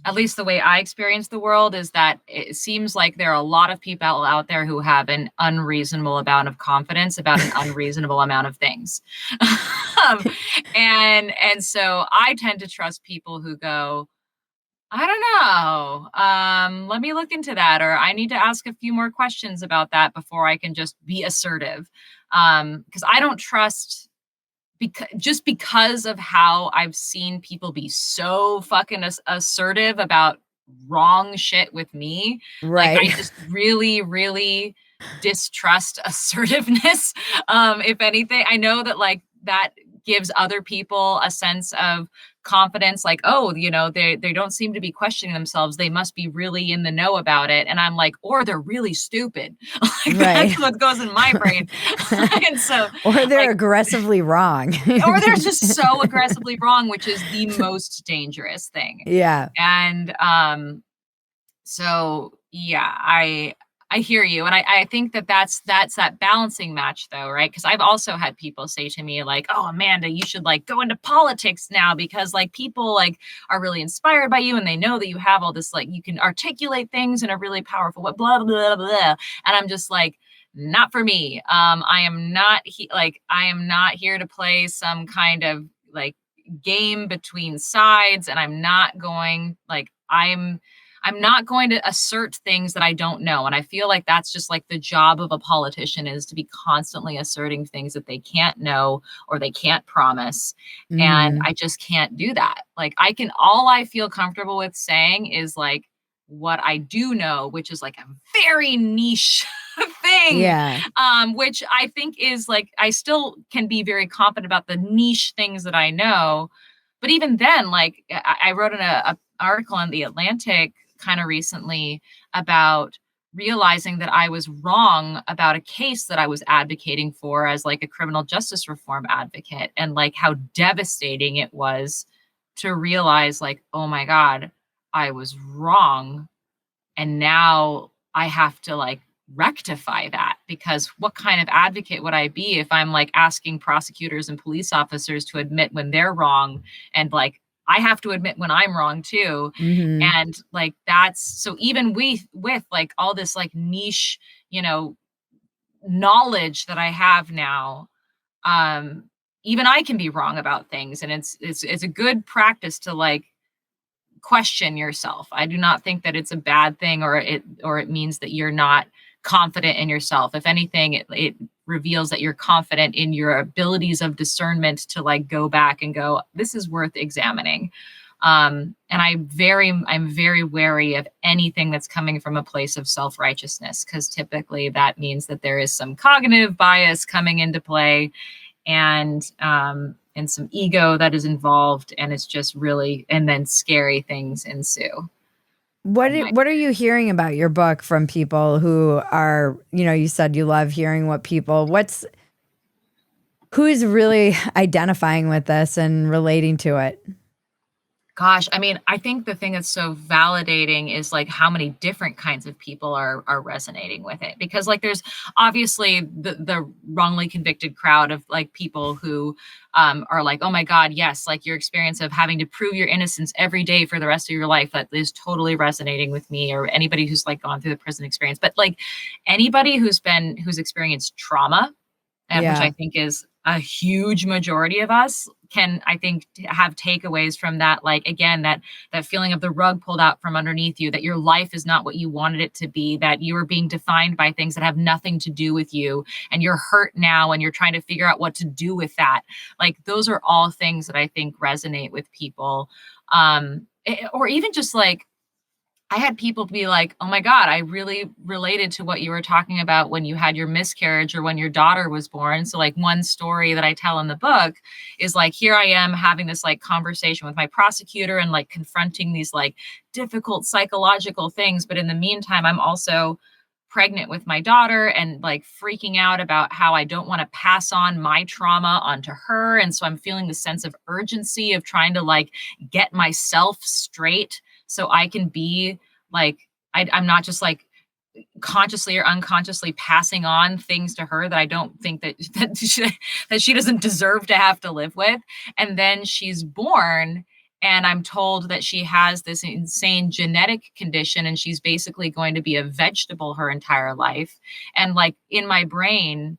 at least the way I experience the world is that it seems like there are a lot of people out there who have an unreasonable amount of confidence about an unreasonable amount of things. Um, and so I tend to trust people who go, "I don't know. Let me look into that," or "I need to ask a few more questions about that before I can just be assertive." Because I don't trust because of how I've seen people be so fucking assertive about wrong shit with me. Like Right. I just really, really distrust assertiveness. If anything, I know that like that gives other people a sense of confidence, like, oh, they don't seem to be questioning themselves. They must be really in the know about it. And I'm like, or they're really stupid. Like Right. that's what goes in my brain. And so Or they're like aggressively wrong. or they're just so aggressively wrong, which is the most dangerous thing. Yeah. And, so yeah, I hear you, and I think that that's that balancing match though, right? Because I've also had people say to me like, "Oh, Amanda, you should like go into politics now because like people like are really inspired by you and they know that you have all this like you can articulate things in a really powerful way, blah blah blah." And I'm just like, not for me. I am not I am not here to play some kind of like game between sides, and I'm not going to assert things that I don't know. And I feel like that's just like the job of a politician is to be constantly asserting things that they can't know or they can't promise. And Mhm. I just can't do that. Like all I feel comfortable with saying is like what I do know, which is like a very niche thing. Yeah. Which I think is like I still can be very confident about the niche things that I know. But even then, like I wrote a article in the Atlantic kind of recently about realizing that I was wrong about a case that I was advocating for as like a criminal justice reform advocate, and like how devastating it was to realize like, oh my God, I was wrong. And now I have to like rectify that, because what kind of advocate would I be if I'm like asking prosecutors and police officers to admit when they're wrong, and like I have to admit when I'm wrong too. Mhm. And like that's so even with like all this like niche, you know, knowledge that I have now, um even I can be wrong about things, and it's a good practice to like question yourself. I do not think that it's a bad thing or it means that you're not confident in yourself. If anything, it reveals that you're confident in your abilities of discernment to like go back and go, this is worth examining. And I'm very wary of anything that's coming from a place of self-righteousness, because typically that means that there is some cognitive bias coming into play, and some ego that is involved, and it's just really, and then scary things ensue. What are you hearing about your book from people who are, you said you love hearing what people, who's really identifying with this and relating to it? Gosh, I mean, I think the thing that's so validating is like how many different kinds of people are resonating with it. Because like there's obviously the wrongly convicted crowd of like people who are like, oh my God, yes, like your experience of having to prove your innocence every day for the rest of your life, that is totally resonating with me, or anybody who's like gone through the prison experience. But like anybody who's experienced trauma, and which I think is a huge majority of us, can, I think, have takeaways from that. Like, again, that feeling of the rug pulled out from underneath you, that your life is not what you wanted it to be, that you are being defined by things that have nothing to do with you, and you're hurt now and you're trying to figure out what to do with that. Like, those are all things that I think resonate with people. Or even just like, I had people be like, oh my God, I really related to what you were talking about when you had your miscarriage or when your daughter was born. So like one story that I tell in the book is like, here I am having this like conversation with my prosecutor and like confronting these like difficult psychological things. But in the meantime, I'm also pregnant with my daughter and like freaking out about how I don't want to pass on my trauma onto her. And so I'm feeling the sense of urgency of trying to like get myself straight so I can be like, I'm not just like consciously or unconsciously passing on things to her that I don't think that she doesn't deserve to have to live with. And then she's born, and I'm told that she has this insane genetic condition and she's basically going to be a vegetable her entire life. And like in my brain,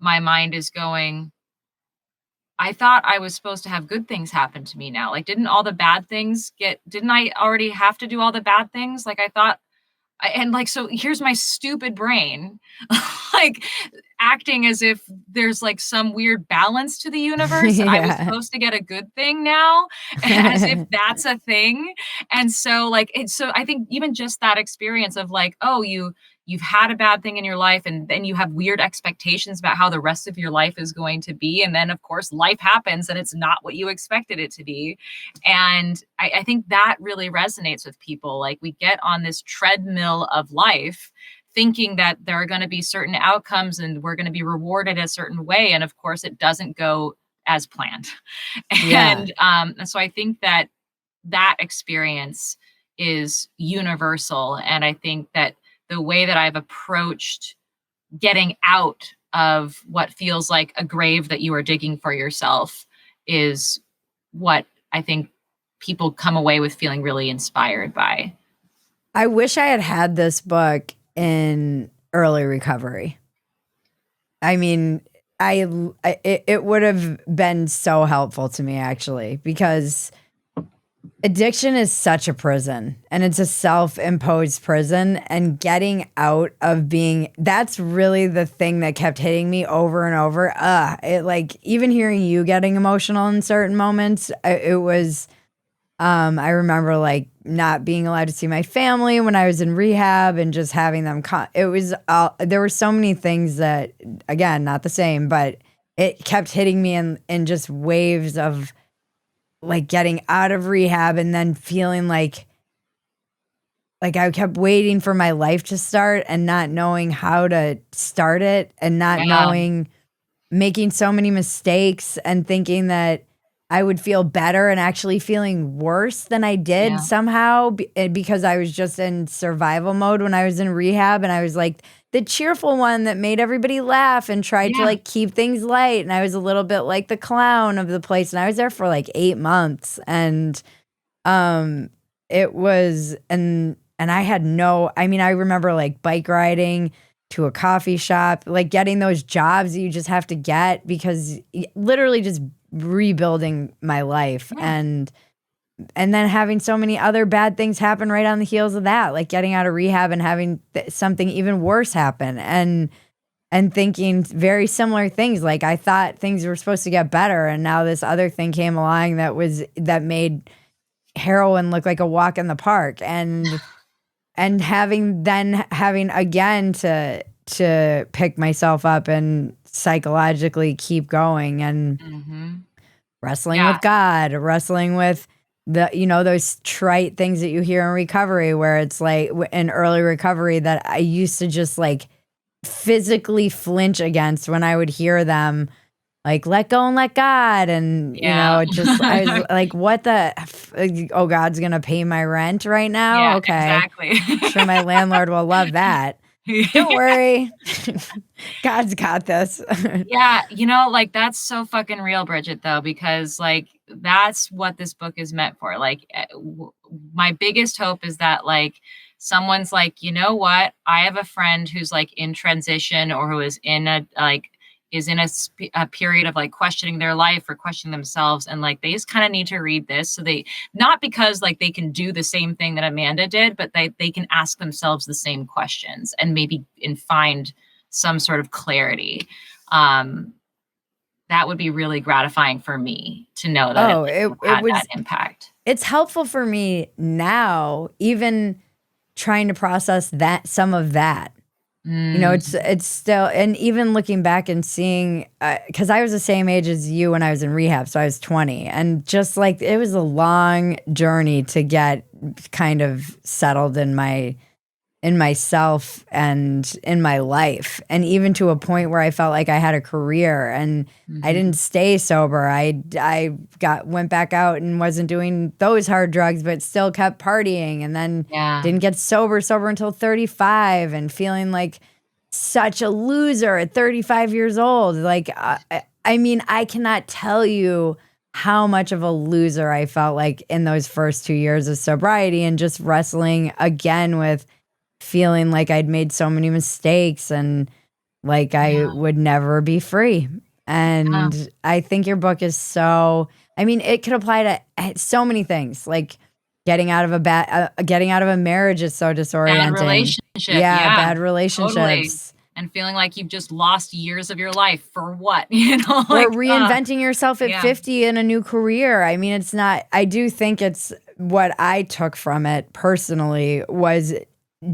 my mind is going, I thought I was supposed to have good things happen to me now. Like, didn't I already have to do all the bad things? Like, I thought, and like, so here's my stupid brain, like acting as if there's like some weird balance to the universe. And I was supposed to get a good thing now, as if that's a thing. And so like, so I think even just that experience of like, oh, you've had a bad thing in your life, and then you have weird expectations about how the rest of your life is going to be. And then of course life happens and it's not what you expected it to be. And I think that really resonates with people. Like we get on this treadmill of life thinking that there are going to be certain outcomes and we're going to be rewarded a certain way. And of course it doesn't go as planned. And so I think that experience is universal. And I think that the way that I've approached getting out of what feels like a grave that you are digging for yourself is what I think people come away with feeling really inspired by. I wish I had had this book in early recovery. I mean, it would have been so helpful to me, actually, because addiction is such a prison, and it's a self-imposed prison, and getting out of that's really the thing that kept hitting me over and over. It like, even hearing you getting emotional in certain moments, it was, I remember like not being allowed to see my family when I was in rehab and just having them it was, there were so many things that, again, not the same, but it kept hitting me in just waves of like getting out of rehab, and then feeling like I kept waiting for my life to start and not knowing how to start it, and not knowing, making so many mistakes and thinking that I would feel better and actually feeling worse than I did somehow because I was just in survival mode when I was in rehab, and I was like the cheerful one that made everybody laugh and tried to like keep things light, and I was a little bit like the clown of the place, and I was there for like 8 months, and it was, and I had I remember like bike riding to a coffee shop, like getting those jobs that you just have to get, because literally just rebuilding my life, and then having so many other bad things happen right on the heels of that, like getting out of rehab and having something even worse happen, and and thinking very similar things. Like I thought things were supposed to get better, and now this other thing came along that made heroin look like a walk in the park, and having again to pick myself up and psychologically keep going and wrestling Yeah. with God, wrestling with those trite things that you hear in recovery, where it's like in early recovery that I used to just like physically flinch against when I would hear them, like let go and let God, and it just I was like, what oh, God's gonna pay my rent right now? Yeah, Okay, exactly. I'm sure my landlord will love that. Don't worry, God's got this. Yeah, like that's so fucking real, Bridget, though, because like that's what this book is meant for. Like, my biggest hope is that like someone's like, you know what? I have a friend who's like in transition or who is in a period of like questioning their life or questioning themselves, and like they just kind of need to read this, so they, not because like they can do the same thing that Amanda did, but they can ask themselves the same questions and maybe find some sort of clarity. That would be really gratifying for me to know that it had that impact. It's helpful for me now, even trying to process some of that. It's still, and even looking back and seeing, because I was the same age as you when I was in rehab, so I was 20, and just like it was a long journey to get kind of settled in myself and in my life, and even to a point where I felt like I had a career, and I didn't stay sober. I went back out and wasn't doing those hard drugs, but still kept partying, and then didn't get sober until 35, and feeling like such a loser at 35 years old. Like I mean, I cannot tell you how much of a loser I felt like in those first 2 years of sobriety, and just wrestling again with feeling like I'd made so many mistakes and like I would never be free. And I think your book is it could apply to so many things, like getting out of a marriage is so disorienting. Bad relationship. Yeah, bad relationships. Totally. And feeling like you've just lost years of your life for what? Or reinventing yourself at 50 in a new career. I mean, I do think it's what I took from it personally was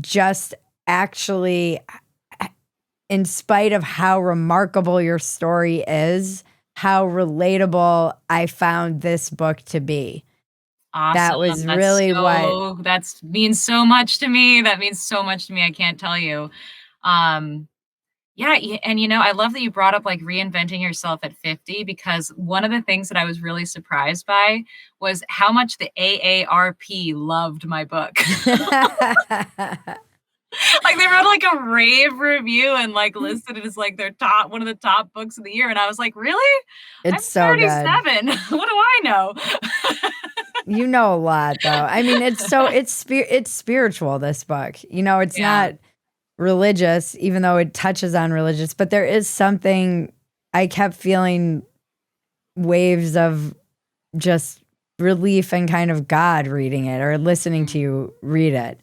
just actually, in spite of how remarkable your story is, how relatable I found this book to be. Awesome. That was really that means so much to me. That means so much to me. I can't tell you. Yeah. And, I love that you brought up like reinventing yourself at 50, because one of the things that I was really surprised by was how much the AARP loved my book. Like they wrote like a rave review and like listed it as like one of the top books of the year. And I was like, really? It's I'm so 37. Good. What do I know? You know a lot though. I mean, it's spiritual, this book. It's not religious, even though it touches on religious, but there is something, I kept feeling waves of just relief and kind of God reading it or listening to you read it.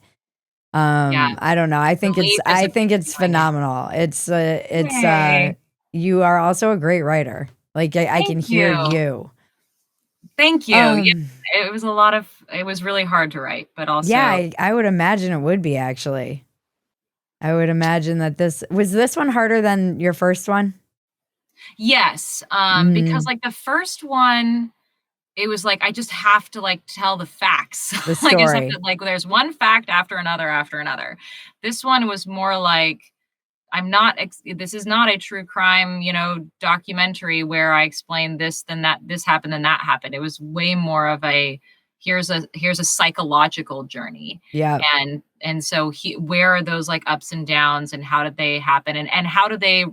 I don't know. I think it's phenomenal. You are also a great writer. Like I can hear you. Thank you. It was really hard to write, but also. Yeah, I would imagine it would be, actually. I would imagine that this one harder than your first one? Yes. Because like the first one, it was like, I just have to like tell the facts. The story. Like I just have to, like, there's one fact after another. This one was more like, this is not a true crime, documentary where I explain this, then that, this happened, then that happened. It was way more of here's a psychological journey. Yeah. And so where are those like ups and downs, and how did they happen, and how do they,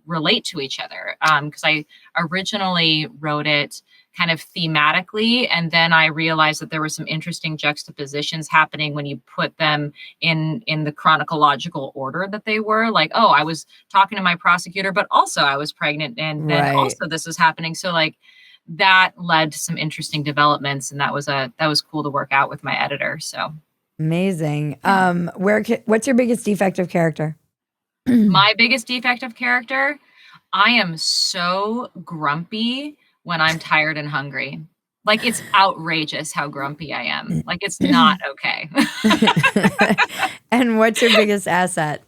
relate to each other? Because I originally wrote it kind of thematically, and then I realized that there were some interesting juxtapositions happening when you put them in the chronological order that they were. Like, oh, I was talking to my prosecutor, but also I was pregnant, and then also this was happening. So like that led to some interesting developments, and that was cool to work out with my editor. So amazing. What's your biggest defective character? My biggest defect of character, I am so grumpy when I'm tired and hungry. Like, it's outrageous how grumpy I am. Like, it's not okay. And what's your biggest asset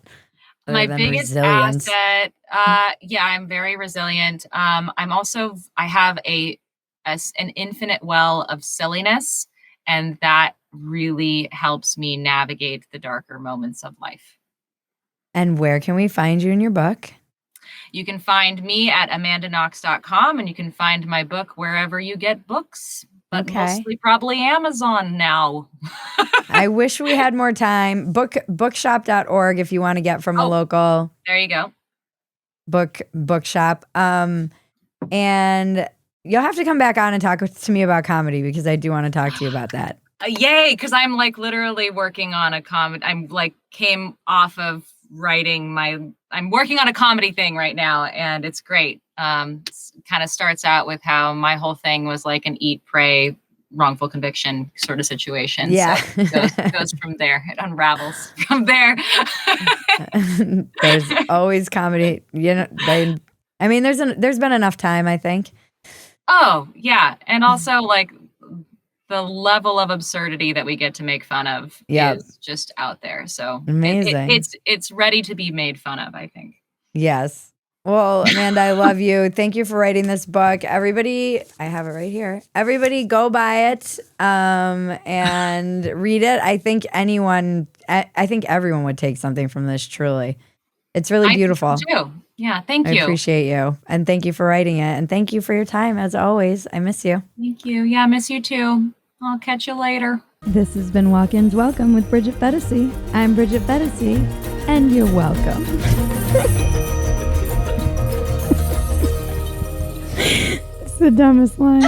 other My than biggest resilience? asset, yeah, I'm very resilient. I have an infinite well of silliness, and that really helps me navigate the darker moments of life. And where can we find you in your book? You can find me at amandaknox.com, and you can find my book wherever you get books, but mostly probably Amazon now. I wish we had more time. Bookshop.org if you want to get from a local. There you go. Bookshop. And you'll have to come back on and talk to me about comedy because I do want to talk to you about that. Yay, because I'm like literally working on a comedy. I'm like came off of writing I'm working on a comedy thing right now, and it's great. Kind of starts out with how my whole thing was like an eat, pray, wrongful conviction sort of situation. Yeah. So it goes from there. It unravels from there. There's always comedy. There's been enough time, I think. Oh, yeah. And also like the level of absurdity that we get to make fun of is just out there. So amazing. It's ready to be made fun of, I think. Yes. Well, Amanda, I love you. Thank you for writing this book. Everybody, I have it right here. Everybody go buy it and read it. I think everyone would take something from this, truly. It's really beautiful. I think so too. Yeah, thank you. I appreciate you. And thank you for writing it. And thank you for your time, as always. I miss you. Thank you. Yeah, I miss you too. I'll catch you later. This has been Walk-Ins Welcome with Bridget Phetasy. I'm Bridget Phetasy, and you're welcome. It's the dumbest line.